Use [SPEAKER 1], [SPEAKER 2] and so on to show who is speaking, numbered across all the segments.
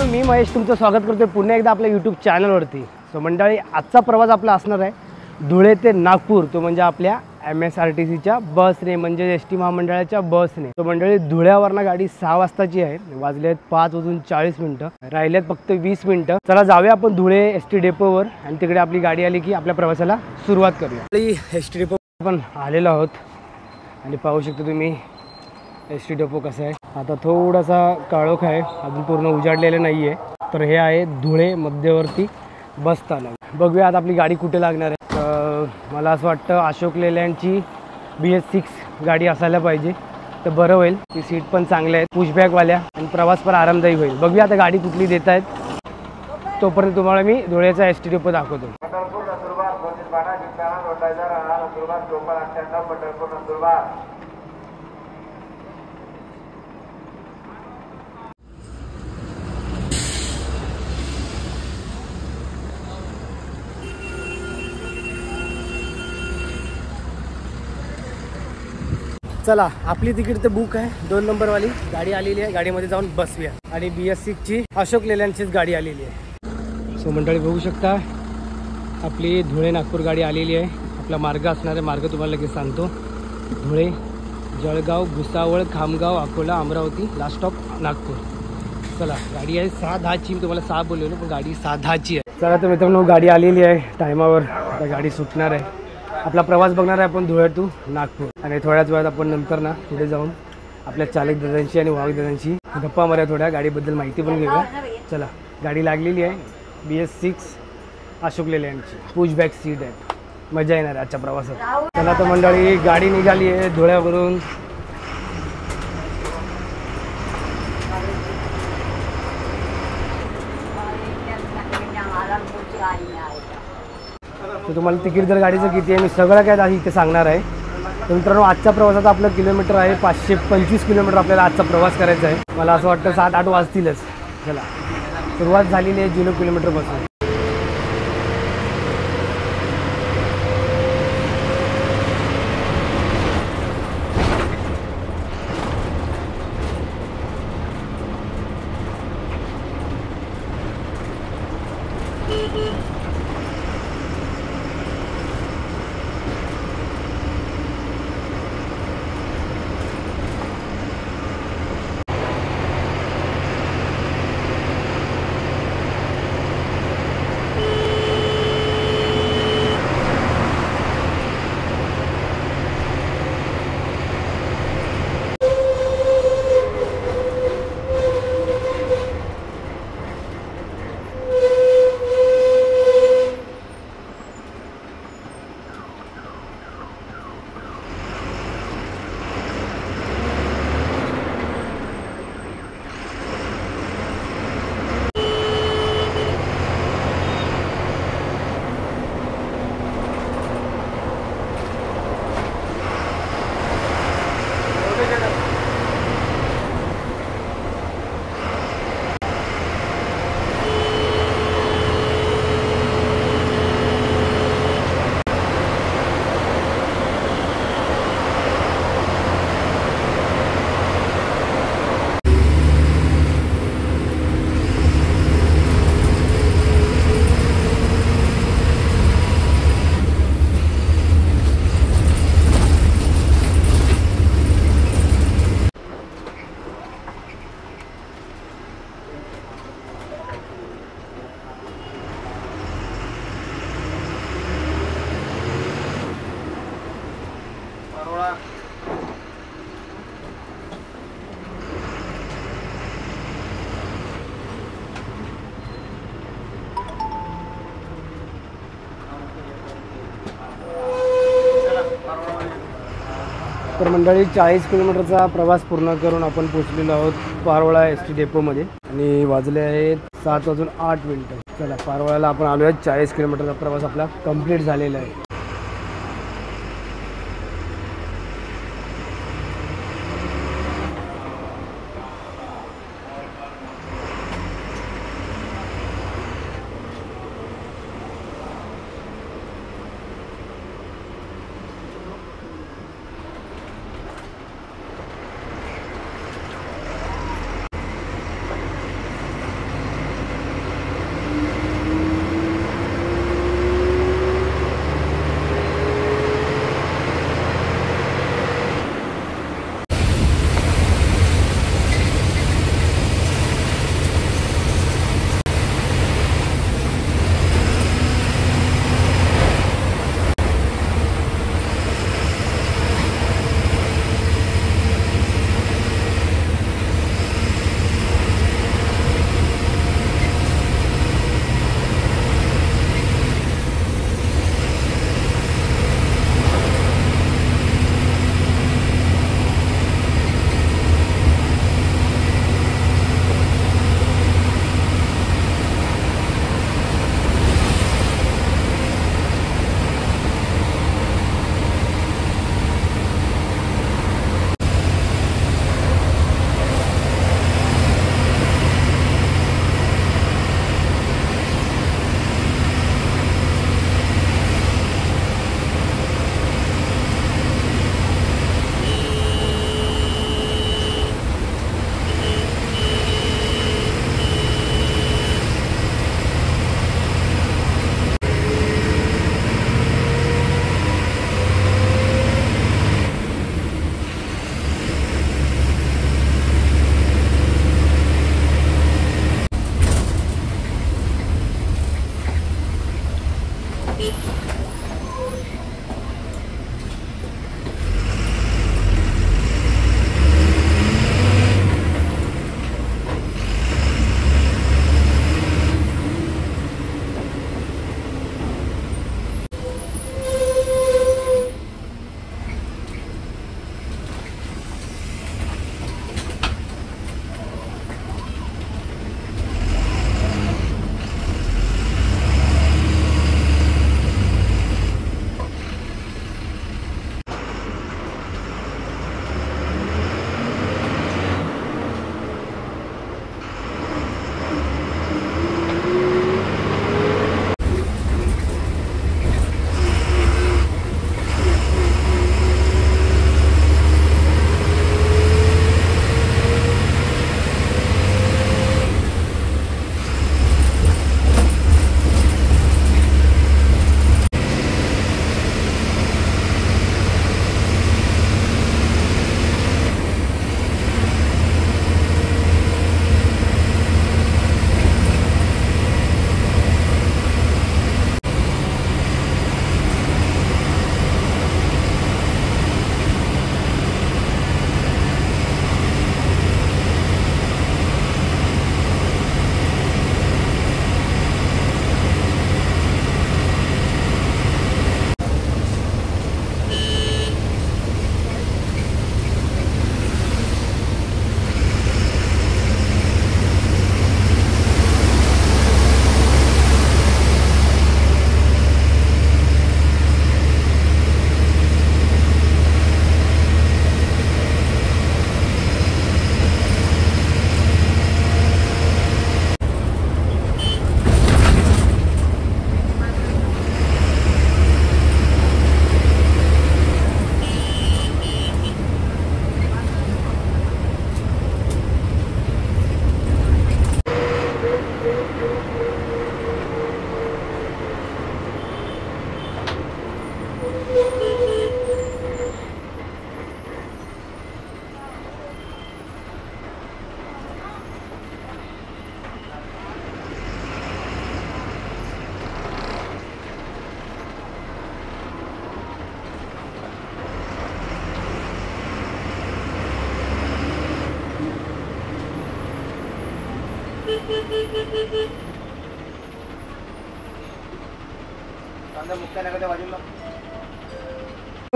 [SPEAKER 1] मित्रांनो, मी महेश तुमचं स्वागत करतोय पुन्हा एकदा आपल्या यूट्यूब चॅनलवरती। सो मंडळी, आजचा प्रवास आपला असणार आहे धुळे ते नागपूर, तो म्हणजे आपल्या MSRTCच्या बसने, म्हणजे ST महामंडळाच्या बसने। तो मंडळी, धुळ्यावरनं गाडी 6 वाजताची आहे, वाजलेत 5:40 राहिलेत फक्त 20 मिनिटं। चला जाऊया आपण धुळे ST डेपोवर आणि तिकडे आपली गाडी आली की आपल्या प्रवासाला सुरुवात करूया। ST डेपो आपण आलेलो आहोत आणि पाहू शकता तुम्ही ST डेपो कसं आहे। आता थोडासा काळोख आहे, अजून पूर्ण उजाडलेलं नाही आहे। तर हे आहे धुळे मध्यवर्ती बस स्थानक। बघूया आता आपली गाडी कुठे लागणार आहे। मला असं वाटतं अशोक लेलँडची BS6 गाडी असायला पाहिजे, तर बरं होईल। ती सीट पण चांगल्या आहेत, पुशबॅकवाल्या, आणि प्रवास पण आरामदायी होईल। बघूया आता गाडी कुठली देत आहेत, तोपर्यंत तुम्हाला मी धुळेचा ST डेपो दाखवतो। चला, आपली तिकीट तर बुक आहे, 2 नंबरवाली गाडी आलेली आहे। गाडीमध्ये जाऊन बसूया आणि BS6ची अशोक लेलँडचीच गाडी आलेली आहे। सो मंडळी, बघू शकता आपली धुळे नागपूर गाडी आलेली आहे। आपला मार्ग असणारे मार्ग तुम्हाला लगेच सांगतो। Dhule, Jalgaon, Bhusawal, Khamgaon, Akola, Amravati, last stop Nagpur. चला, गाडी आहे 6:10ची। मी तुम्हाला 6 बोललेलो, पण गाडी 6:10ची आहे। चला तर मित्रांनो, गाडी आलेली आहे टायमावर। आता गाडी सुटणार आहे। आपला प्रवास बघणार आहे आपण धुळे टू नागपूर, आणि थोड्याच वेळात आपण नंतर ना पुढे जाऊन आपल्या चालक दादांची आणि वाहक दादांची गप्पा मारूया, थोड्या गाडीबद्दल माहिती पण घेऊया। चला, गाडी लागलेली आहे BS6 अशोक लेलँडची, पुशबॅक सीट आहे, मजा येणार आहे आजच्या प्रवासात। चला तर मंडळी, गाडी निघाली आहे धुळ्यावरून। तर तुम्हाला तिकीट जर गाडीचं किती आहे मी सगळं काय इथे सांगणार आहे। तर मित्रांनो, आजच्या प्रवासात आपलं किलोमीटर आहे 525 किलोमीटर आपल्याला आजचा प्रवास करायचा आहे। मला असं वाटतं 7-8 वाजतीलच। चला, सुरुवात झालेली आहे 0 किलोमीटरपासून। तर मंडळी, 40 किलोमीटरचा प्रवास पूर्ण करून आपण पोहोचलेलो आहोत पारोळा ST डेपोमध्ये, आणि वाजले आहेत 7:08। चला, पारोळ्याला आपण आलो आहे। 40 किलोमीटरचा प्रवास आपला कंप्लीट झालेला आहे।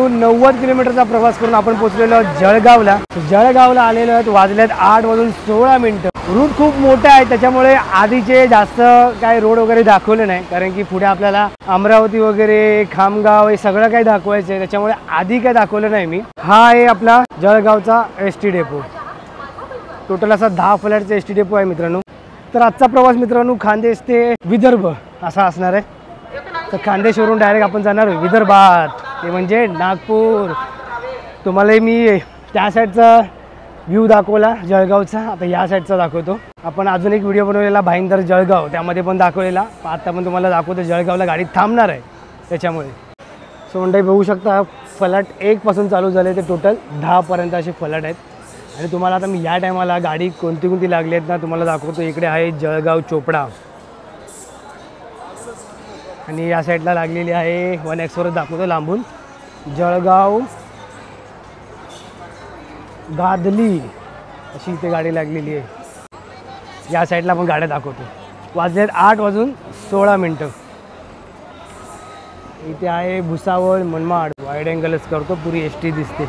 [SPEAKER 1] नव्वद किलोमीटरचा प्रवास करून आपण पोहोचलेलो आहोत जळगावला. जळगावला आलेलो आहोत, वाजल्यात 8:16. रूट खूप मोठा आहे, त्याच्यामुळे आधीचे जास्त काय रोड वगैरे दाखवले नाही, कारण की पुढे आपल्याला अमरावती वगैरे खामगाव हे सगळं काही दाखवायचं आहे, त्याच्यामुळे आधी काय दाखवलं नाही मी. हा आहे आपला जळगावचा एस.टी. डेपो. टोटल असा 10 फ्लॅटचा एस.टी. डेपो आहे मित्रांनो. तर आजचा प्रवास मित्रांनो खान्देश ते विदर्भ असा असणार आहे. तर खान्देशवरून डायरेक्ट आपण जाणार विदर्भात, ते म्हणजे नागपूर. तुम्हाला मी त्या साईडचा व्ह्यू दाखवला जळगावचा, आता या साईडचा दाखवतो. आपण अजून एक व्हिडिओ बनवलेला भाईंदर जळगाव, त्यामध्ये पण दाखवलेला. आता पण तुम्हाला दाखवतो जळगावला गाडी थांबणार आहे त्याच्यामुळे. सो मंडळी बघू शकता, फ्लॅट 1 पासून चालू झाले ते टोटल 10 पर्यंत असे फ्लॅट आहेत. आणि तुम्हाला आता मी या टायमाला गाडी कोणती कोणती लागली आहेत ना तुम्हाला दाखवतो. इकडे आहे जळगाव चोपडा, आणि या साईडला लागलेली आहे 1X दाखवतो लांबून जळगाव गादली अशी इथे गाडी लागलेली आहे. या साईडला पण गाड्या दाखवतो. वाजलेत 8:16. इथे आहे भुसावळ मनमाड. वाईड अँगलच करतो, पुरी एस.टी. दिसते,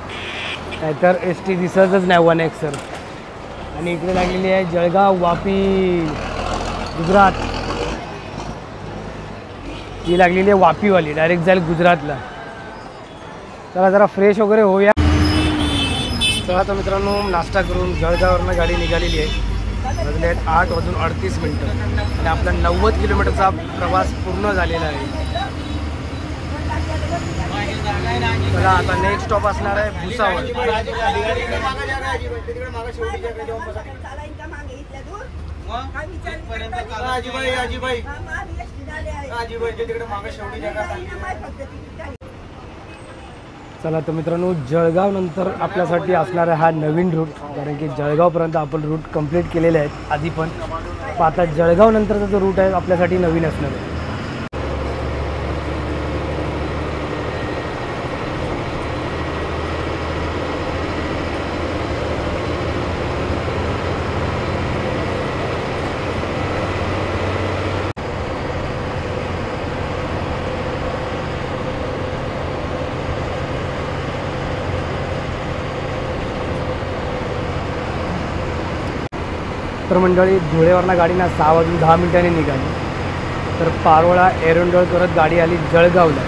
[SPEAKER 1] नाहीतर एस.टी. दिसतच नाही 1X. आणि इकडे लागलेली आहे जळगाव वापी गुजरात. ही लागलेली आहे वापीवाली, डायरेक्ट जाईल गुजरातला. चला जरा फ्रेश वगैरे होऊया. चला तर मित्रांनो, नाश्ता करून जळगाववरनं गाडी निघालेली आहे. वाजले आहेत 8:38 आणि आपला 90 किलोमीटरचा प्रवास पूर्ण झालेला आहे. चला आता नेक्स्ट स्टॉप असणार आहे भुसावळ. चला तर मित्रांनो, जळगाव नंतर आपल्यासाठी असणारा हा नवीन रूट, कारण की जळगावपर्यंत आपण रूट कंप्लीट केलेले आहेत आधी पण. आता जळगाव नंतरचा जो रूट आहे आपल्यासाठी नवीन असणार आहे. तर मंडळी, धुळेवरनं गाडी ना 6:10 निघाली. तर पारोळा एरंडोळ करत गाडी आली जळगावला.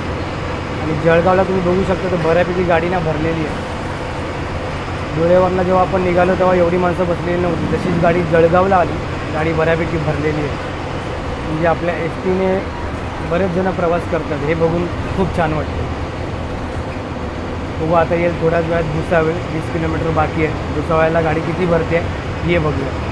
[SPEAKER 1] आणि जळगावला तुम्ही बघू शकता तर बऱ्यापैकी गाडी ना भरलेली आहे. धुळेवरनं जेव्हा आपण निघालो तेव्हा एवढी माणसं बसलेली नव्हती, तशीच गाडी जळगावला आली, गाडी बऱ्यापैकी भरलेली आहे. म्हणजे आपल्या एस.टीने बरेच जण प्रवास करतात, हे बघून खूप छान वाटतं. बघू आता येईल थोड्याच वेळात भुसावळ. 20 किलोमीटर बाकी आहे. भुसावळला गाडी किती भरते हे बघूया.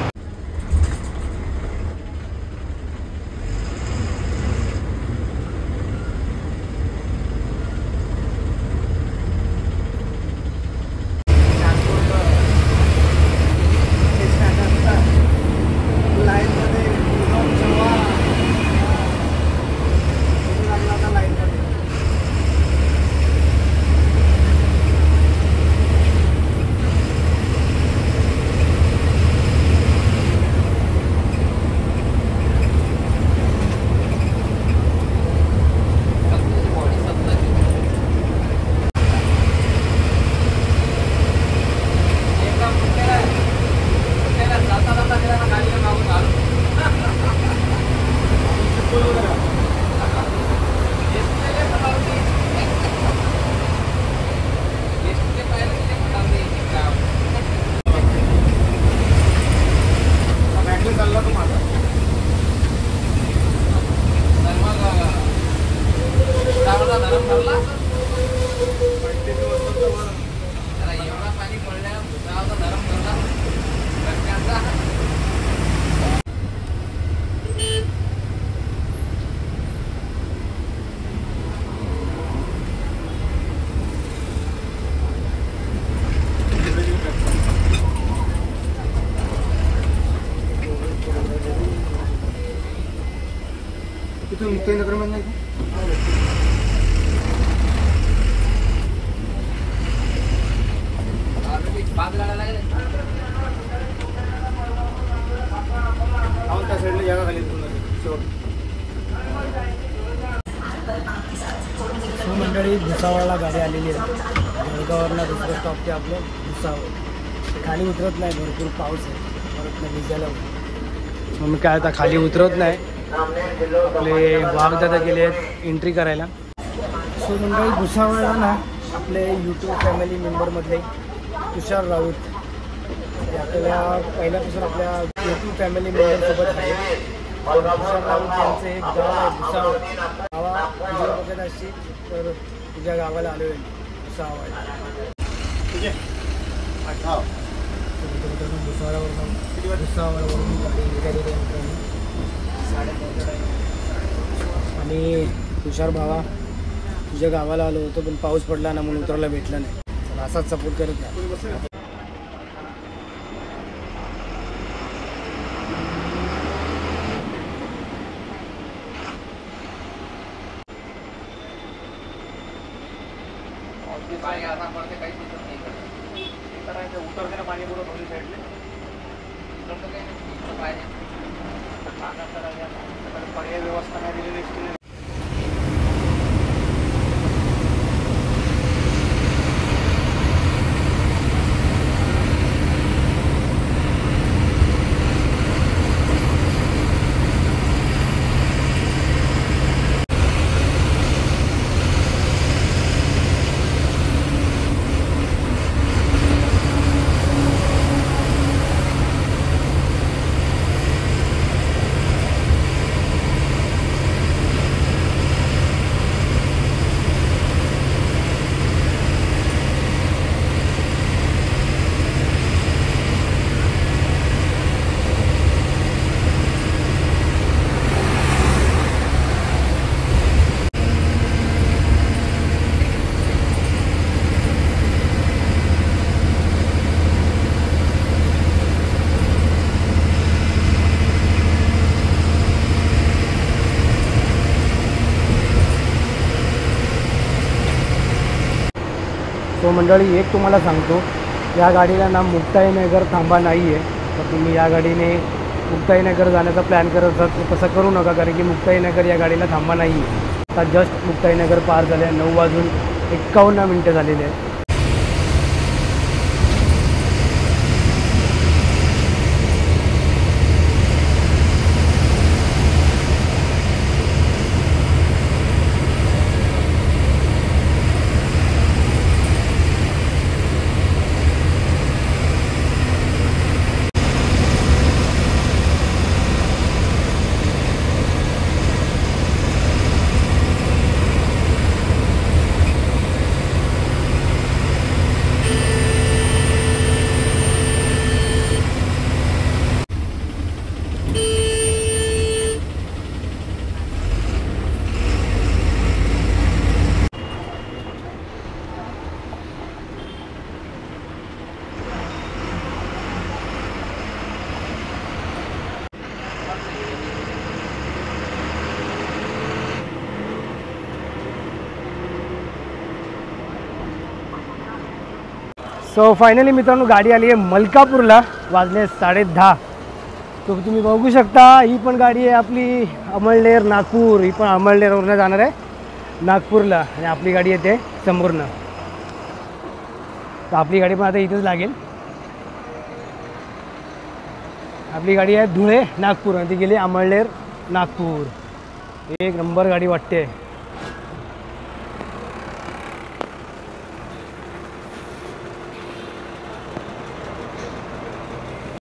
[SPEAKER 1] मंडळी भुसावळला गाडी आलेली आहे. जळगाववरनं दुसरं स्टॉप ते आपलं भुसावळ. खाली उतरत नाही, भरपूर पाऊस आहे. परत नाही भिजायला मग मी काय आता खाली उतरत नाही. आपले वाघदादा गेले आहेत एंट्री करायला. सो मंडळी भुसावळला ना आपले यूट्यूब फॅमिली मेंबरमधले तुषार राऊत ते आपल्याला पहिल्यापासून आपल्या यूट्यूब फॅमिली मेंबरसोबत आहे. तुषार राऊत यांचं एक गाव आहे भुसावळ. गावा तुझ्या बघत असतील तर तुझ्या गावाला आलो आहे भुसावळ. भुसावळवरून गाडी निघालेली आणि तुषार भावा तुझ्या गावाला आलो होतो पण पाऊस पडला ना म्हणून उतरायला भेटला नाही. चला असाच सपोर्ट करत नाही. व्यवस्था नाही दिलेली. तो मंडळी एक तुम्हाला सांगतो, या गाडीला ना मुक्ताईनगर थांबा नाही आहे. तर तुम्ही या गाडीने मुक्ताईनगर जाण्याचा प्लॅन करत असाल तर तसं करू नका, कारण की मुक्ताईनगर या गाडीला थांबा नाही आहे. आता जस्ट मुक्ताईनगर पार झाले आहे. 9:51 झालेले आहेत. सो फायनली मित्रांनो गाडी आली आहे मलकापूरला. वाजले 10:30. तो तुम्ही बघू शकता ही पण गाडी आहे आपली अमळनेर नागपूर. ही पण अमळनेरवरून जाणार आहे नागपूरला आणि आपली गाडी येते समोरनं. तर आपली गाडी पण आता इथेच लागेल. आपली गाडी आहे धुळे नागपूर आणि ती गेली अमळनेर नागपूर. एक नंबर गाडी वाटते.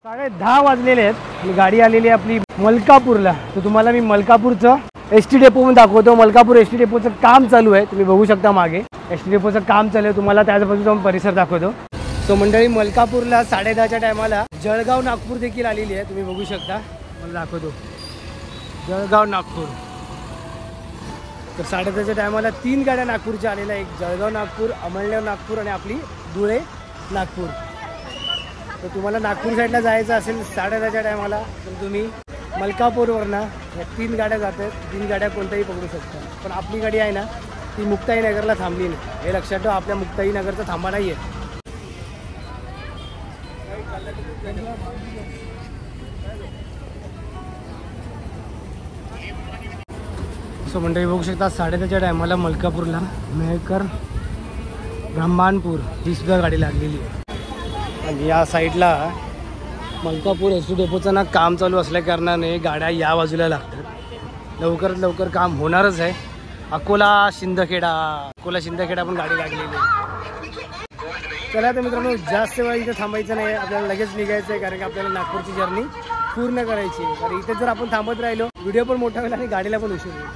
[SPEAKER 1] साडे 10 वाजलेले आहेत आणि गाडी आलेली आहे आपली मलकापूरला. तर तुम्हाला मी मलकापूरचं ST डेपो पण दाखवतो. मलकापूर ST डेपोचं काम चालू आहे, तुम्ही बघू शकता मागे ST डेपोचं काम चालू आहे. तुम्हाला त्याच्यापासून जाऊन परिसर दाखवतो. सो मंडळी मलकापूरला 10:30च्या टायमाला जळगाव नागपूर देखील आलेली आहे, तुम्ही बघू शकता. मला दाखवतो जळगाव नागपूर. तर 10:30च्या टायमाला 3 गाड्या नागपूरच्या आलेल्या, एक जळगाव नागपूर, अमळनेर नागपूर आणि आपली धुळे नागपूर. तर तुम्हाला नागपूर साईडला जायचं असेल 10:30च्या टायमाला तर तुम्ही मलकापूरवरनं या 3 गाड्या जातात, 3 गाड्या कोणत्याही पकडू शकतात. पण आपली गाडी आहे ना ती मुक्ताईनगरला थांबली नाही, हे लक्षात ठेवा. आपल्या मुक्ताईनगरचा थांबा नाही आहे. सो मंडळी बघू शकता 10:30च्या टायमाला मलकापूरला मेहकर ब्रह्मानपूर ही सुद्धा गाडी लागलेली आहे. आणि या साईडला मलकापूर एस टी डेपोचं ना काम चालू असल्या कारणाने गाड्या या बाजूला लागतात. लवकरात लवकर काम होणारच आहे. अकोला शिंदखेडा पण गाडी लागलेली आहे. चला तर मित्रांनो, जास्त वेळ इथे थांबायचं नाही, आपल्याला लगेच निघायचं आहे. कारण की आपल्याला नागपूरची जर्नी पूर्ण करायची आहे. कारण इथे जर आपण थांबत राहिलो व्हिडिओ पण मोठा होईल आणि गाडीला पण उशीर होईल.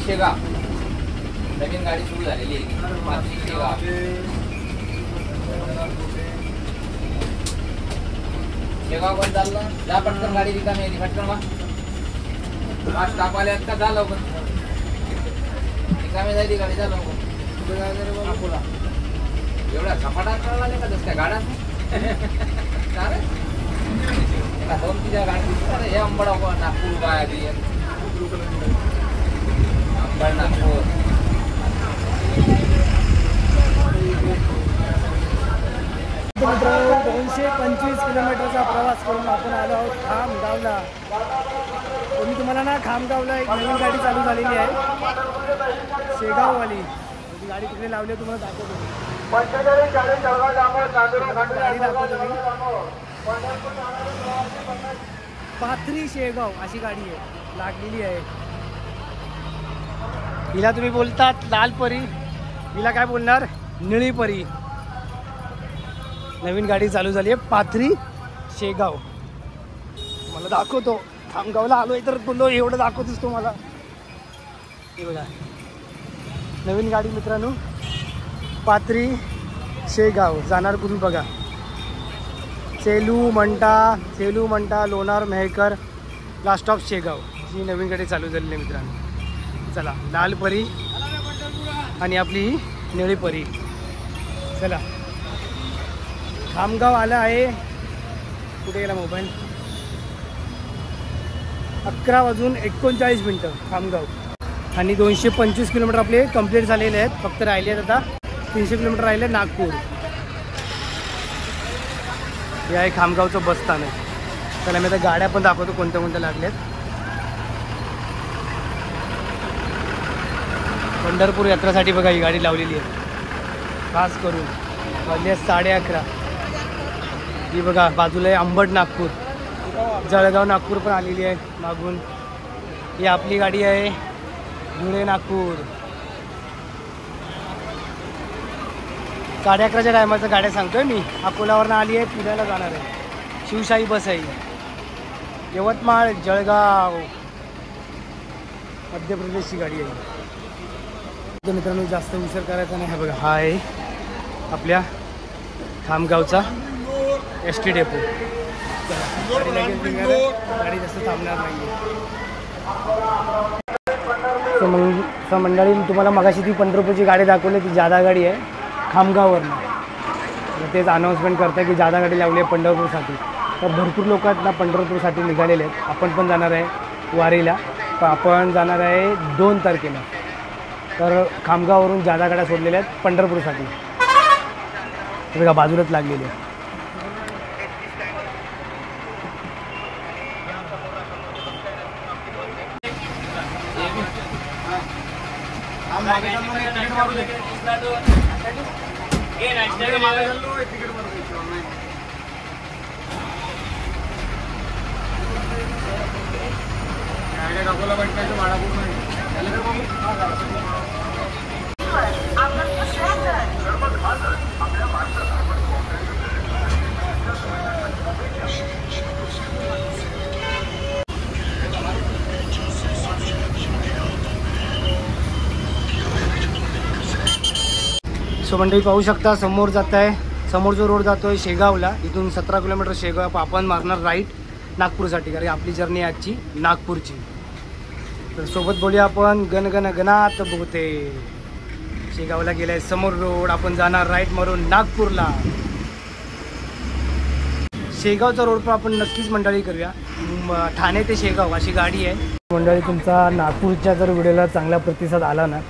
[SPEAKER 2] शेगाव नवीन गाडी सुरू झालेली आहे. शेगाव पण चाललं जा पटकन गाडी रिकामी आहे पटकन वा पाच स्टाफ आले आहेत का जा लवकर रिकामी जायची गाडी जा लवकर कुठे जायचं रे बाबा बोला एवढ्या झपाटा करायला लागल्या का त्या गाड्या का रे एका दोन तिच्या गाडी अरे हे अंबडा नागपूर काय आधी अंबड नागपूर
[SPEAKER 1] मित्रांनो 225 किलोमीटरचा प्रवास करून आपण आलो आहोत खामगावला. मी तुम्हाला ना खामगावला एक नवीन गाडी चालू झालेली आहे शेगाववाली. ती गाडी तिकडे लावली तुम्हाला दाखवतो गाडी दाखवतो मी. पाथरी शेगाव अशी गाडी आहे लागलेली आहे. हिला तुम्ही बोलतात लाल परी, हिला काय बोलणार निळी परी. नवीन गाडी चालू झाली आहे पाथरी शेगाव. मला दाखवतो खामगावला आलो आहे तर बोललो एवढं दाखवतोस तो मला. हे बघा नवीन गाडी मित्रांनो पाथरी शेगाव जाणार कुठून बघा सेलू मंटा लोणार मेहकर लास्ट ऑफ शेगाव ही नवीन गाडी चालू झालेली आहे मित्रांनो. चला लाल परी आणि आपली निळी परी. चला खामगाव आलं आहे. कुठे गेला मोबाईल. 11:39 खामगाव आणि 225 किलोमीटर आपले कंप्लीट झालेले आहेत. फक्त राहिले आहेत आता 300 किलोमीटर राहिले नागपूर. हे आहे खामगावचं बस स्थानक. चला मी आता गाड्या पण दाखवतो कोणत्या कोणत्या लागल्यात. पंढरपूर यात्रासाठी बघा ही गाडी लावलेली आहे खास करून. वाजले 11:30. ही बघा बाजूला आहे अंबड नागपूर, जळगाव नागपूर पण आलेली आहे मागून. ही आपली गाडी आहे धुळे नागपूर. 11:30च्या टायमाच्या गाड्या सांगतोय मी. अकोलावरनं आली आहे पुण्याला जाणार आहे. शिवशाही बस आहे. यवतमाळ जळगाव मध्य प्रदेशची गाडी आहे. तर मित्रांनो जास्त उशीर करायचा नाही. हा बघा हा आहे आपल्या खामगावचा ST डेपो. गाडी जास्त थांबणार नाही. तर मंडळी तुम्हाला मगाशी ती पंढरपूरची गाडी दाखवली ती जादा गाडी आहे खामगाववरनं. तेच अनाऊन्समेंट करतं की जादा गाडी लावली आहे पंढरपूरसाठी. तर भरपूर लोक आहेत ना पंढरपूरसाठी निघालेले आहेत. आपण पण जाणार आहे वारीला. पण आपण जाणार आहे 2 तारखेला. तर खामगाववरून जादा गाड्या सोडलेल्या आहेत पंढरपूरसाठी. बघा बाजूलाच लागलेली आहे. सो मंडळी पाहू शकता समोर जात आहे. समोर जो रोड जातो आहे शेगावला. इथून 17 किलोमीटर शेगाव आपण मारणार राईट नागपूरसाठी. कारण आपली जर्नी आजची नागपूरची. तर सोबत बोलूया आपण गण गण गणात बोते. शेगावला गेलाय समोर रोड. आपण जाणार राईट मारून नागपूरला. शेगावचा रोड पण आपण नक्कीच मंडळी करूया. ठाणे ते शेगाव अशी गाडी आहे मंडळी. तुमचा नागपूरच्या जर व्हिडिओला चांगला प्रतिसाद आला ना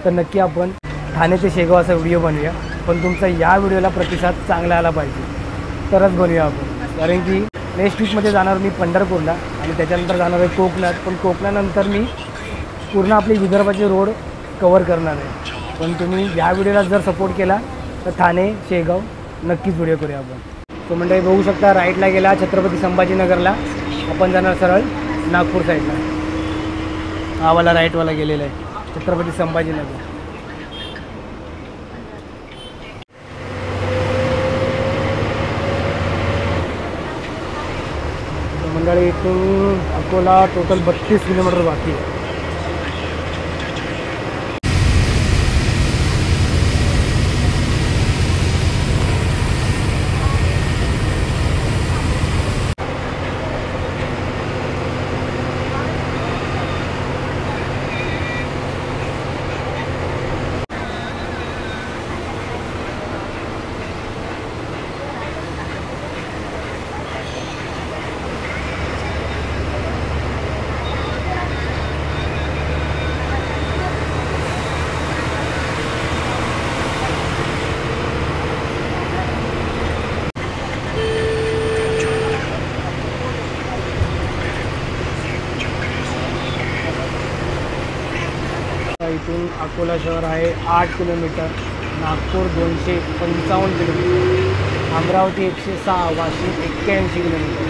[SPEAKER 1] तर नक्की आपण ठाणे ते शेगाव असा व्हिडिओ बनवूया. पण तुमचा या व्हिडिओला प्रतिसाद चांगला आला पाहिजे तरच बनवूया आपण. कारण की नेक्स्ट वीकमध्ये जाणार मी पंढरपूरला आणि त्याच्यानंतर जाणार आहे कोकणात. पण कोकणानंतर मी पूर्ण आपली विदर्भाचे रोड कवर करणार आहे. पण तुम्ही या व्हिडिओला जर सपोर्ट केला तर ठाणे शेगाव नक्कीच व्हिडिओ करूया आपण. तो मंडळी बघू शकता राईटला गेला छत्रपती संभाजीनगरला. आपण जाणार सरळ नागपूर साईडला. हा वाला राईटवाला गेलेला आहे छत्रपती संभाजीनगर. मंडळी इथून अकोला टोटल 32 किलोमीटर बाकी आहे. अकोला शहर आहे 8 kilometre, Nagpur 255 kilometre, Amravati 106, Washim 81 kilometre.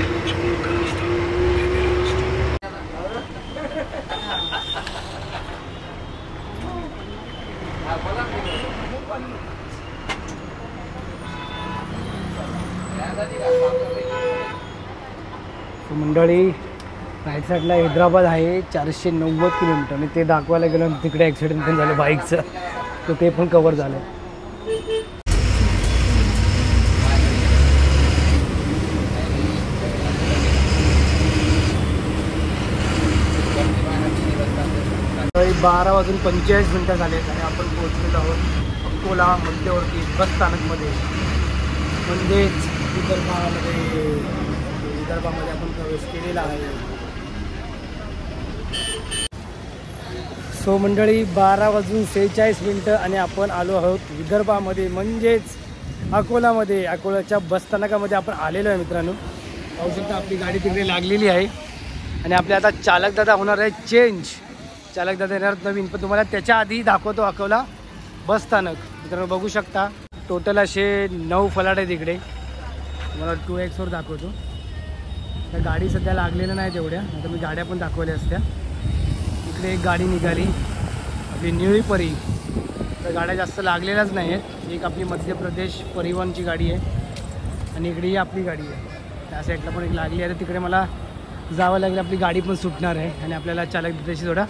[SPEAKER 1] मंडळी राईट साईडला हैदराबाद आहे 490 किलोमीटर, आणि ते दाखवायला गेलो तिकडे ॲक्सिडेंट पण झालं बाईकचं, तर ते पण कवर झालं. सकाळी 12:45 झाले आणि आपण पोहोचलेलो आहोत अकोला मध्यवर्ती बस स्थानकमध्ये, म्हणजेच विदर्भामध्ये आपण प्रवेश केलेला आहे. सो मंडळी 12:46 आणि आपण आलो आहोत विदर्भामध्ये, म्हणजेच अकोलामध्ये. अकोलाच्या बस स्थानकामध्ये आपण आलेलो आहे मित्रांनो. पाहू शकता आपली गाडी तिकडे लागलेली आहे आणि आपले आता चालक दादा होणार आहे चेंज. चालक दादा येणार नवीन, पण तुम्हाला त्याच्या आधी दाखवतो अकोला बस स्थानक. मित्रांनो बघू शकता टोटल असे 9 फलाट आहेत इकडे. तुम्हाला 2Xवर दाखवतो. त्या गाडी सध्या लागलेल्या नाही तेवढ्या, आता मी गाड्या पण दाखवल्या असत्या. इकडे एक गाडी निघाली आपली निळी परी, तर गाड्या जास्त लागलेल्याच नाही आहेत. एक आपली मध्य प्रदेश परिवहनची गाडी आहे आणि इकडे ही आपली गाडी आहे. त्या साईडला पण एक लागली आहे, तर तिकडे मला जावं लागेल. आपली गाडी पण सुटणार आहे आणि आपल्याला चालक दादाशी थोडा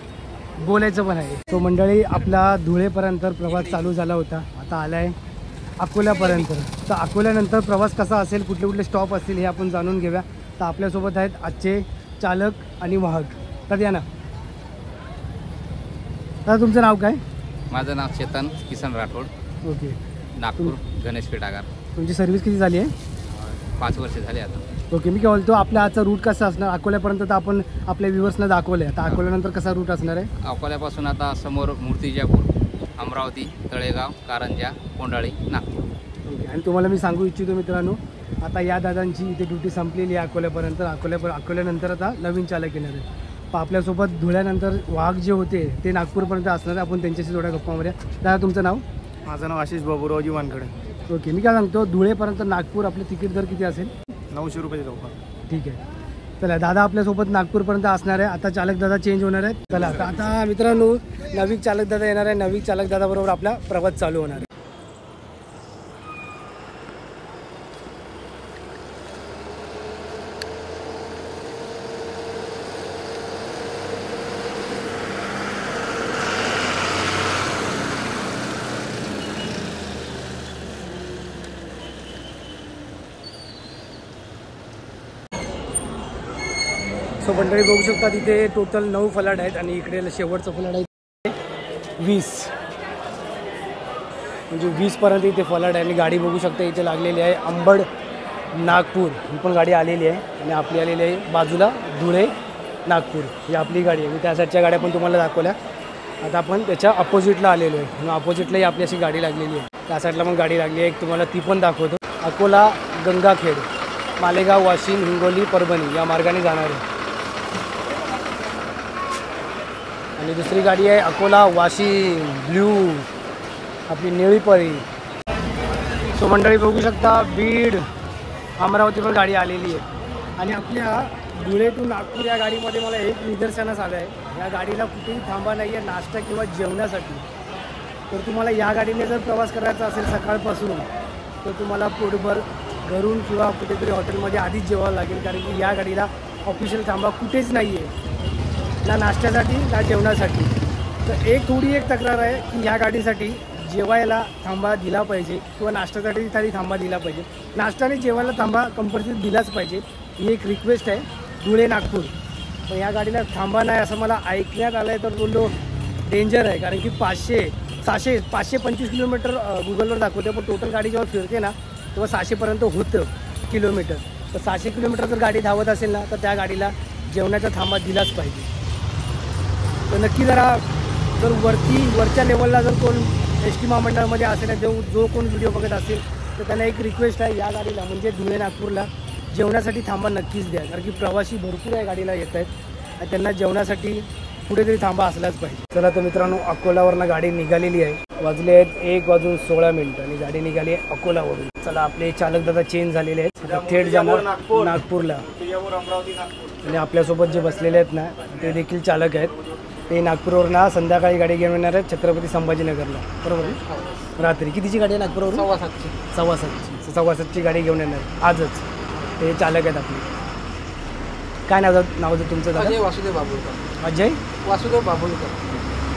[SPEAKER 1] बोलायचं पण आहे. तो मंडळी आपला धुळेपर्यंत प्रवास चालू झाला होता, आता आला आहे अकोल्यापर्यंत. तर अकोल्यानंतर प्रवास कसा असेल, कुठले कुठले स्टॉप असतील हे आपण जाणून घेऊया. तर आपल्यासोबत आहेत आजचे चालक आणि वाहक. तर या ना दादा, तुमचं नाव काय?
[SPEAKER 2] माझं नाव चेतन किसन राठोड,
[SPEAKER 1] ओके.
[SPEAKER 2] नागपूर गणेश पेठागार.
[SPEAKER 1] तुमची सर्व्हिस किती झाली आहे?
[SPEAKER 2] 5 वर्ष झाली आता.
[SPEAKER 1] ओके. मी काय बोलतो, आपला आजचा रूट कसा असणार? अकोल्यापर्यंत तर आपण आपल्या व्ह्युअर्सना दाखवलं आहे, आता अकोल्यानंतर कसा रूट असणार आहे?
[SPEAKER 2] अकोल्यापासून आता समोर मूर्तिजापूर, अमरावती, तळेगाव, कारंजा, कोंडाळी, नागपूर.
[SPEAKER 1] ओके. आणि तुम्हाला मी सांगू इच्छितो मित्रांनो, आता या दादांची इथे ड्युटी संपलेली आहे अकोल्यापर्यंत. अकोल्यानंतर आता नवीन चालक येणार आहे. पण आपल्यासोबत धुळ्यानंतर वाहक जे होते ते नागपूरपर्यंत असणार आहे. आपण त्यांच्याशी थोड्या गप्पा मारूया. दादा तुमचं नाव?
[SPEAKER 3] माझं नाव आशिष बाबूरावजी वानखडे.
[SPEAKER 1] ओके. मी काय सांगतो, धुळेपर्यंत नागपूर आपलं तिकीट दर किती असेल?
[SPEAKER 3] 900 रुपये लोक.
[SPEAKER 1] ठीक आहे. चला, दादा आपल्यासोबत नागपूरपर्यंत असणार आहे. आता चालक दादा चेंज होणार आहेत. चला आता मित्रांनो नवीन चालक दादा येणार आहे. नवीन चालक दादाबरोबर आपला प्रवास चालू होणार आहे. सो मंडळी बघू शकता तिथे टोटल 9 फलाट आहेत आणि इकडे शेवटचं फलाट आहे 20, म्हणजे 20पर्यंत इथे फलाट आहे. आणि गाडी बघू शकता इथे लागलेली आहे अंबड नागपूर, ही पण गाडी आलेली आहे. आणि आपली आलेली आहे बाजूला धुळे नागपूर, ही आपली गाडी आहे. मी त्या साईडच्या गाड्या पण तुम्हाला दाखवल्या. आता आपण त्याच्या अपोजिटला आलेलो आहे आणि अपोजिटलाही आपली अशी गाडी लागलेली आहे. त्या साईडला पण गाडी लागली आहे, एक तुम्हाला ती पण दाखवतो. अकोला, गंगाखेड, मालेगाव, वाशिम, हिंगोली, परभणी या मार्गाने जाणार आहे. आणि दुसरी गाडी आहे अकोला, वाशिम, ब्ल्यू, आपली निळी परी. सो मंडळी बघू शकता बीड, अमरावती पण गाडी आलेली आहे. आणि आपल्या धुळे टू नागपूर या गाडीमध्ये मला एक निदर्शनास आलं आहे, या गाडीला कुठेही थांबा नाही आहे नाश्ता किंवा जेवणासाठी. तर तुम्हाला या गाडीने जर प्रवास करायचा असेल सकाळपासून, तर तुम्हाला पोटभर घरून किंवा कुठेतरी हॉटेलमध्ये आधीच जेवावं लागेल, कारण की या गाडीला ऑफिशियल थांबा कुठेच नाही आहे, ना नाश्त्यासाठी ना जेवणासाठी. तर थोडी एक तक्रार आहे की ह्या गाडीसाठी जेवायला थांबा दिला पाहिजे किंवा नाश्त्यासाठी तरी थांबा दिला पाहिजे. नाश्त्याने जेवायला थांबा कंपल्सरी दिलाच पाहिजे, ही एक रिक्वेस्ट आहे धुळे नागपूर. पण या गाडीला थांबा नाही असं मला ऐकण्यात आलं आहे, तर बोललो डेंजर आहे, कारण की 525 किलोमीटर गुगलवर दाखवते, पण टोटल गाडी जेव्हा फिरते ना तेव्हा 600पर्यंत होतं किलोमीटर. तर 600 किलोमीटर जर गाडी धावत असेल ना, तर त्या गाडीला जेवणाचा थांबा दिलाच पाहिजे. तर नक्की जरा जर वरच्या लेवलला जर कोण एस टी महामंडळामध्ये असेल, जो कोण व्हिडिओ बघत असेल, तर त्यांना एक रिक्वेस्ट आहे, या गाडीला म्हणजे धुळे नागपूरला जेवणासाठी थांबा नक्कीच द्या, कारण की प्रवासी भरपूर या गाडीला येत आहेत आणि त्यांना जेवणासाठी कुठे तरी थांबा असलाच पाहिजे. चला तर मित्रांनो, अकोलावरनं गाडी निघालेली आहे. वाजले आहेत 1:16 आणि गाडी निघाली आहे अकोलावरून. चला, आपले चालक दादा चेंज झालेले आहेत. थेट जाणार नागपूरला. आणि आपल्यासोबत जे बसलेले आहेत ना, ते देखील चालक आहेत. ते नागपूरवरून संध्याकाळी गाडी घेऊन येणार आहेत छत्रपती संभाजीनगरला. बरोबर आहे? रात्री कितीची गाडी आहे नागपूरवरून? 7:15ची. 7:15ची गाडी घेऊन येणार आजच. ते चालक आहेत आपले. काय नाव तुमचं दादा?
[SPEAKER 4] अजय वासुदेव बाबुलकर.
[SPEAKER 1] अजय
[SPEAKER 4] वासुदेव बाबुलकर.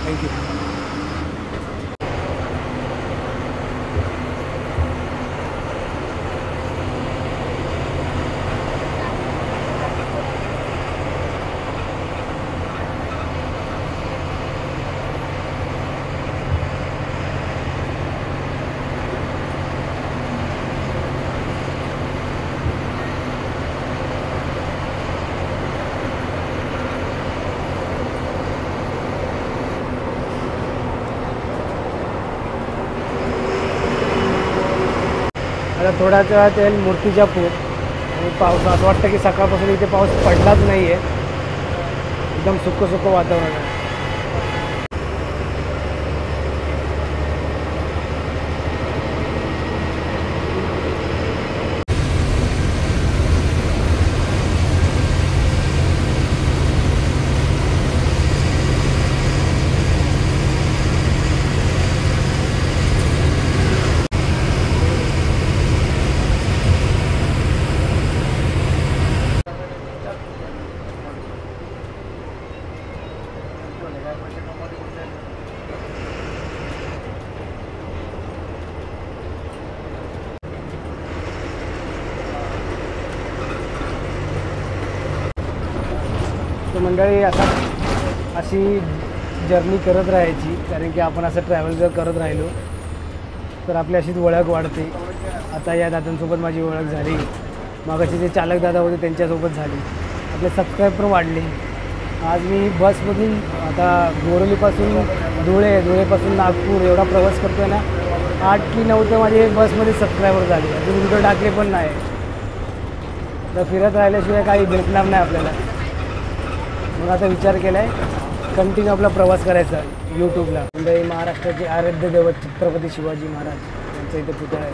[SPEAKER 1] थँक्यू. आता थोड्याच वेळात येईल मूर्तिजापूर. आणि पाऊस असं वाटतं की सकाळपासून इथे पाऊस पडलाच नाही आहे. एकदम सुकं वातावरण आहे. तर मंडळी, आता अशी जर्नी करत राहायची, कारण की आपण असं ट्रॅव्हल जर करत राहिलो तर आपली अशीच ओळख वाढते. आता या दादांसोबत माझी ओळख झाली. मागाशी जे चालक दादा होते त्यांच्यासोबत झाली. आपले सबस्क्रायबर वाढले. आज मी बसमधून आता बोरवलीपासून धुळेपासून नागपूर एवढा प्रवास करतो आहे ना. 8 की 9 तर माझे बसमध्ये सबस्क्रायबर झाले. अजून व्हिडिओ टाकले पण नाही. तर फिरत राहिल्याशिवाय काही भेटणार नाही आपल्याला. मग आता विचार केला आहे कंटिन्यू आपला प्रवास करायचा यूट्यूबला. म्हणजे महाराष्ट्राचे आराध्य दैवत छत्रपती शिवाजी महाराज यांचा इथे पुतळा आहे.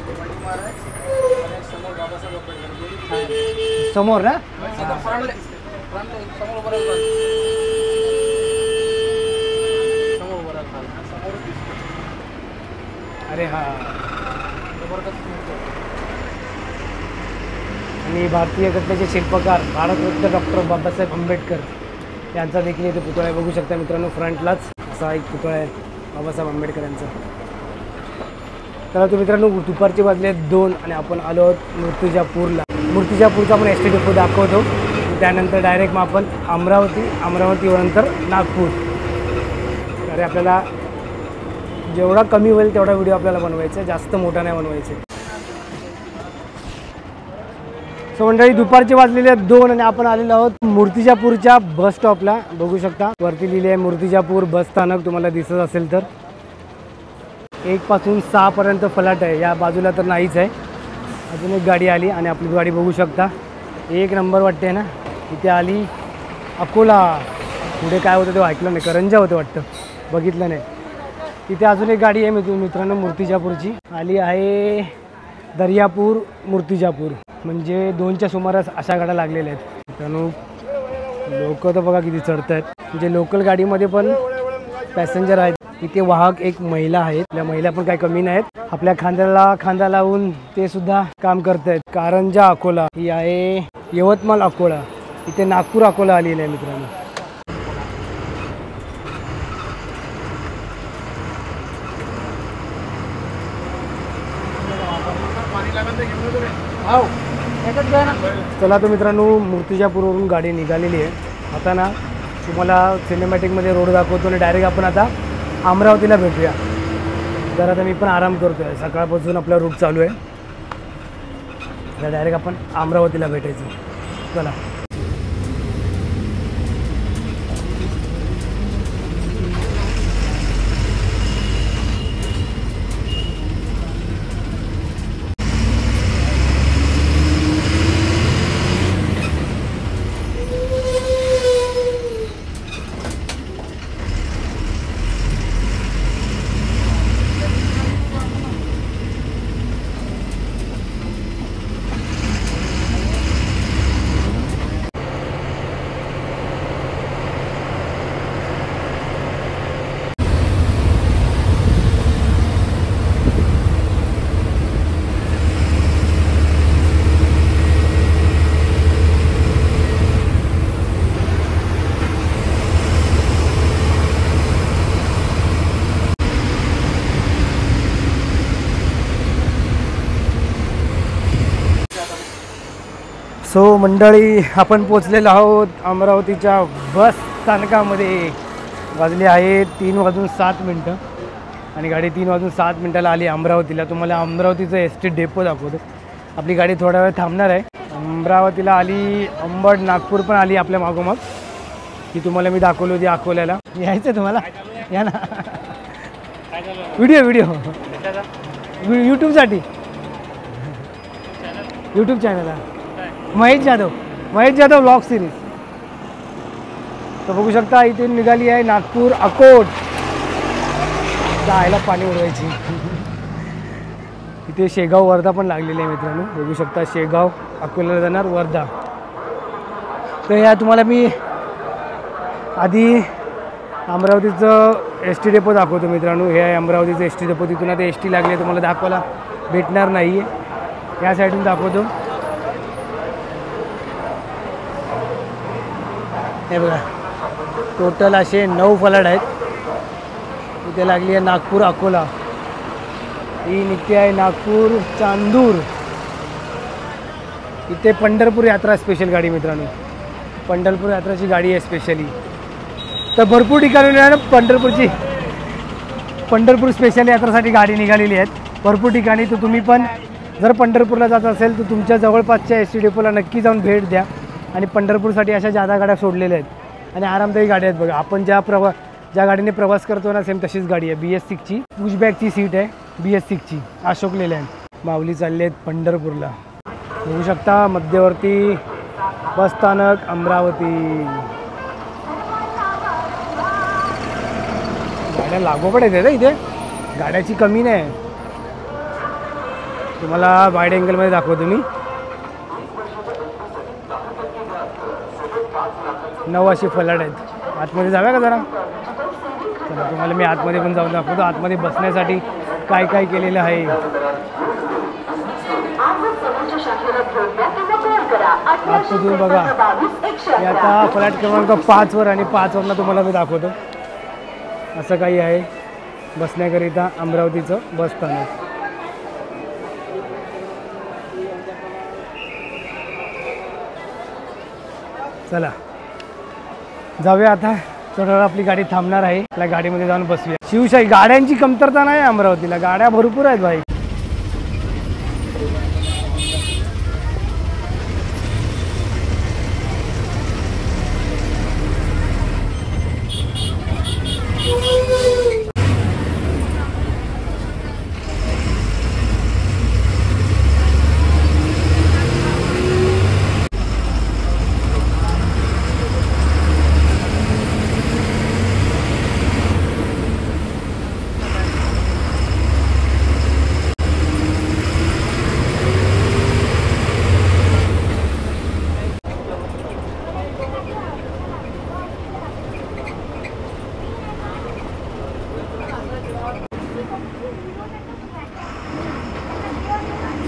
[SPEAKER 1] समोर ना? अरे हा. आणि भारतीय घटनेचे शिल्पकार भारतरत्न डॉक्टर बाबासाहेब आंबेडकर यांचा देखील इथे पुतळा आहे. बघू शकता मित्रांनो, फ्रंटलाच असा एक पुतळा आहे बाबासाहेब आंबेडकर यांचा. तर तो मित्रांनो, दुपारचे वाजले 2 आणि आपण आलो आहोत मूर्तिजापूरला. मूर्तिजापूरचा आपण एस टी डेपो दाखवतो. त्यानंतर डायरेक्ट मग आपण अमरावतीनंतर नागपूर. तर आपल्याला जेवढा कमी होईल तेवढा व्हिडिओ आपल्याला बनवायचा आहे, जास्त मोठा नाही बनवायचा. सो मंडळी, दुपारचे वाजलेले 2 आणि आपण आलेलो आहोत मूर्तिजापूरच्या बस स्टॉपला. बघू शकता वरती लिहिले आहे मूर्तिजापूर बस स्थानक, तुम्हाला दिसत असेल तर. 1 पासून 6 पर्यंत फलाट आहे. या बाजूला तर नाहीच आहे. अजून एक गाडी आली आणि आपली गाडी बघू शकता. 1 नंबर वाटते ना. इथे आली अकोला. पुढे काय होतं ते ऐकलं नाही. करंजा होतं वाटतं, बघितलं नाही. इथे अजून एक गाडी आहे मित्रांनो मूर्तिजापूरची. आली आहे दर्यापूर मूर्तिजापूर. म्हणजे 2च्या सुमारास अशा गाड्या लागलेल्या आहेत मित्रांनो. लोक तर बघा किती चढत आहेत. म्हणजे लोकल गाडीमध्ये पण पॅसेंजर आहेत. इथे वाहक एक महिला आहेत. त्या महिला पण काही कमी नाहीत. आपल्या खांद्याला खांदा लावून ते सुद्धा काम करत आहेत. कारंजा अकोला ही आहे. यवतमाळ अकोला. इथे नागपूर अकोला आलेलं आहे मित्रांनो. चला तर मित्रांनो, मूर्तिजापूरवरून गाडी निघालेली आहे. आता ना तुम्हाला सिनेमॅटिकमध्ये रोड दाखवतो आणि डायरेक्ट आपण आता अमरावतीला भेटूया. जर आता मी पण आराम करतो आहे. सकाळपासून आपला रूट चालू आहे. आता डायरेक्ट आपण अमरावतीला भेटायचं. चला. सो मंडळी आपण पोचलेलो आहोत अमरावतीच्या बस स्थानकामध्ये. वाजले आहे 3:07 आणि गाडी 3:07 आली अमरावतीला. तुम्हाला अमरावतीचं एस टी डेपो दाखवतो. आपली गाडी थोडा वेळ थांबणार आहे. अमरावतीला आली, अंबड, नागपूर पण आली आपल्या मागोमाग. ती तुम्हाला मी दाखवली होती अकोल्याला. यायचं तुम्हाला या ना. व्हिडिओ यूट्यूबसाठी, यूट्यूब चॅनल आहे महेश जाधव ब्लॉग सिरीज. तर बघू शकता इथे निघाली आहे नागपूर अकोट. जायला पाणी उडवायची. इथे शेगाव वर्धा पण लागलेली आहे मित्रांनो. बघू शकता शेगाव अकोल्याला जाणार वर्धा. तर या तुम्हाला मी आधी अमरावतीचं एस टी डेपो दाखवतो मित्रांनो. हे आहे अमरावतीचं एस टी डेपो. तिथून आता एस टी लागली आहे, तुम्हाला दाखवायला भेटणार नाही आहे. या साईडून दाखवतो. हे बघा टोटल असे 9 फलाट आहेत. इथे लागली आहे नागपूर अकोला. ही निघते आहे नागपूर चांदूर. इथे पंढरपूर यात्रा स्पेशल गाडी मित्रांनो. पंढरपूर यात्राची गाडी आहे स्पेशली. तर भरपूर ठिकाणी पंढरपूर स्पेशल यात्रासाठी गाडी निघालेली आहेत भरपूर ठिकाणी. तर तुम्ही पण जर पंढरपूरला जात असेल तर तुमच्या जवळपासच्या एस टी डेपोला नक्की जाऊन भेट द्या. आणि पंढरपूरसाठी अशा जादा गाड्या सोडलेल्या आहेत आणि आरामदायी गाड्या आहेत. बघा आपण ज्या गाडीने प्रवास करतो ना सेम तशीच गाडी आहे. BS6ची पुशबॅकची सीट आहे. BS6ची अशोक लेलँड. माऊली चालले आहेत पंढरपूरला. बघू शकता मध्यवर्ती बस स्थानक अमरावती. गाड्या लागोपाठ आहेत ना इथे. गाड्याची कमी नाही. तुम्हाला वाईड अँगलमध्ये दाखवतो मी. 9 अशी फलाट आहेत. आतमध्ये जाऊया का जरा. चला तुम्हाला मी आतमध्ये पण जाऊन दाखवतो. आतमध्ये बसण्यासाठी काय काय केलेलं आहे. आतमधून बघा. मी आता फ्लॅट क्रमांक 5वर आणि 5वरनं तुम्हाला मी दाखवतो. असं काही आहे बसण्याकरिता अमरावतीचं बस स्थानक. चला जाऊया आता. थोडं आपली गाडी थांबणार आहे. आपल्या गाडीमध्ये जाऊन बसूया. शिवशाही गाड्यांची कमतरता नाही अमरावतीला. गाड्या भरपूर आहेत भाई.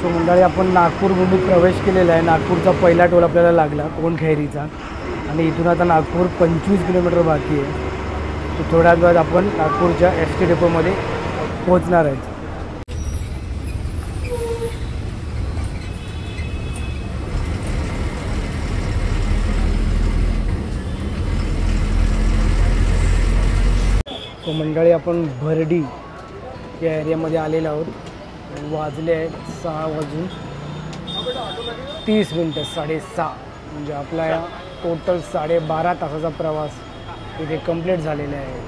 [SPEAKER 1] सो मंडळी आपण नागपूर भूमीत प्रवेश केलेला आहे. नागपूरचा पहिला टोल आपल्याला लागला कोणखैरीचा. आणि इथून आता नागपूर 25 किलोमीटर बाकी आहे. तर थोड्याच वेळात आपण नागपूरच्या एस टी डेपोमध्ये पोहोचणार आहेत. सो मंडळी आपण भरडी या एरियामध्ये आलेलो आहोत. वाजले आहेत 6:30 6:30. म्हणजे आपला या टोटल 12.5 तासाचा प्रवास इथे कंप्लीट झालेला आहे.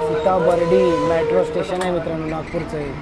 [SPEAKER 1] सीताबर्डी मेट्रो स्टेशन आहे मित्रांनो नागपूरचं आहे.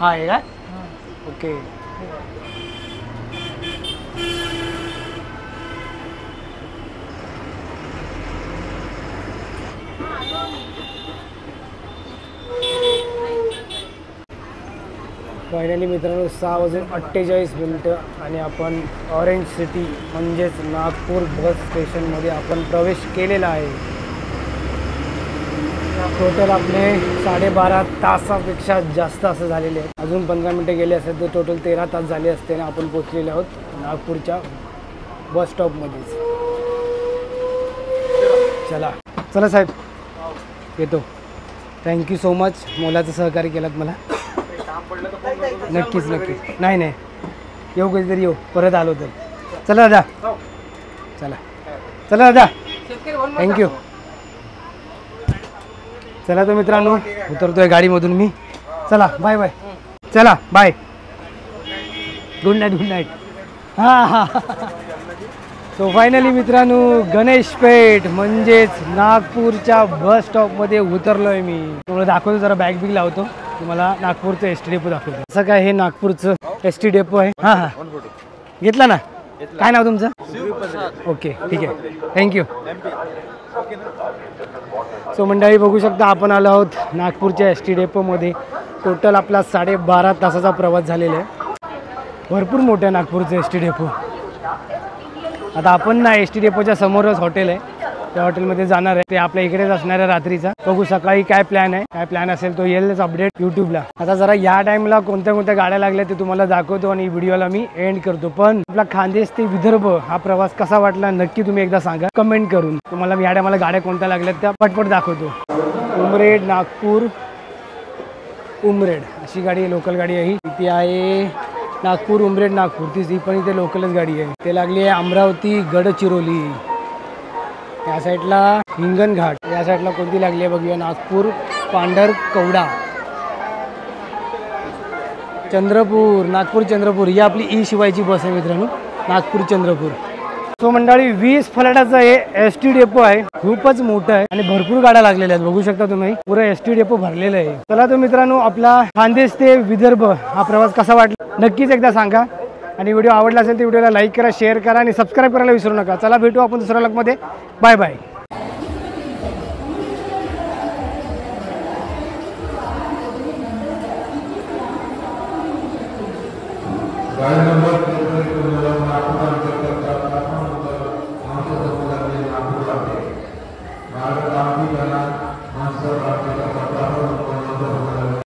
[SPEAKER 1] हा आहे का ओके. फायनली मित्रांनो 6:48 आणि आपण ऑरेंज सिटी म्हणजेच नागपूर बस स्टेशनमध्ये आपण प्रवेश केलेला आहे. टोटल आपले 12.5 तासापेक्षा जास्त असं झालेले आहे. अजून 15 मिनटं गेले असेल तर टोटल 13 तास झाले असते ना आपण पोचलेले आहोत नागपूरच्या बस स्टॉपमध्येच. चला चला साहेब येतो. थँक्यू सो मच, मोलाचं सहकार्य केलात मला. नक्कीच नक्कीच. नाही नाही येऊ कधीतरी येऊ, परत आलो तर. चला दादा चला चला दादा थँक्यू. चला तर मित्रांनो उतरतोय गाडीमधून मी. चला बाय बाय. चला bye. Good night good night. हां हां. सो फायनली मित्रांनो गणेश पेठ म्हणजेच नागपूरच्या बस स्टॉपमध्ये उतरलो आहे मी. तुम्हाला दाखवतो, जरा बॅग बिग लावतो तुम्हाला. नागपूरचं एस टी डेपो दाखवतो. असं काय हे नागपूरचं एस टी डेपो आहे. हां हां घेतला ना. काय नाव तुमचं? ओके ठीक आहे थँक्यू. सो मंडळी बघू शकता आपण आलो आहोत नागपूरच्या एस टी डेपोमध्ये. टोटल आपला 12.5 तासाचा प्रवास झालेला आहे. भरपूर मोठं आहे नागपूरचं एस टी डेपो. आता आपण ना एस टी डेपोच्या समोरच हॉटेल आहे, त्या हॉटेलमध्ये जाणार आहे. ते आपल्या इकडेच असणार आहे रात्रीचा. बघू सकाळी काय प्लॅन आहे. काय प्लॅन असेल तो येईलच अपडेट यूट्यूबला. आता जरा या टाईमला कोणत्या कोणत्या गाड्या लागल्या ते तुम्हाला दाखवतो आणि व्हिडिओला मी एंड करतो. पण आपला खानदेश ते विदर्भ हा प्रवास कसा वाटला नक्की तुम्ही एकदा सांगा कमेंट करून. तुम्हाला या टायमाला गाड्या कोणत्या लागल्यात त्या पटपट दाखवतो. उमरेड नागपूर उमरेड अशी गाडी आहे, लोकल गाडी आहे ही. इथे आहे नागपूर उमरेड नागपूर. ती पण इथे लोकलच गाडी आहे. ते लागली आहे अमरावती गडचिरोली. या साईडला हिंगणघाट. या साईडला कोणती लागली आहे बघूया. नागपूर पांढर कवडा. चंद्रपूर नागपूर चंद्रपूर ही आपली ई शिवायची बस आहे मित्रांनो, नागपूर चंद्रपूर. सो मंडळी 20 फलाटाचं हे एस टी डेपो आहे. खूपच मोठं आहे आणि भरपूर गाड्या लागलेल्या आहेत. बघू शकता तुम्ही पुरं एस टी डेपो भरलेलं आहे. चला तर मित्रांनो आपला खानदेश ते विदर्भ हा प्रवास कसा वाटला नक्कीच एकदा सांगा. आणि व्हिडिओ आवडला असेल तर व्हिडिओला लाईक करा, शेअर करा आणि सबस्क्राईब करायला विसरू नका. चला भेटू आपण दुसऱ्या व्लॉगमध्ये. Bye bye.
[SPEAKER 5] गाड़ी नंबर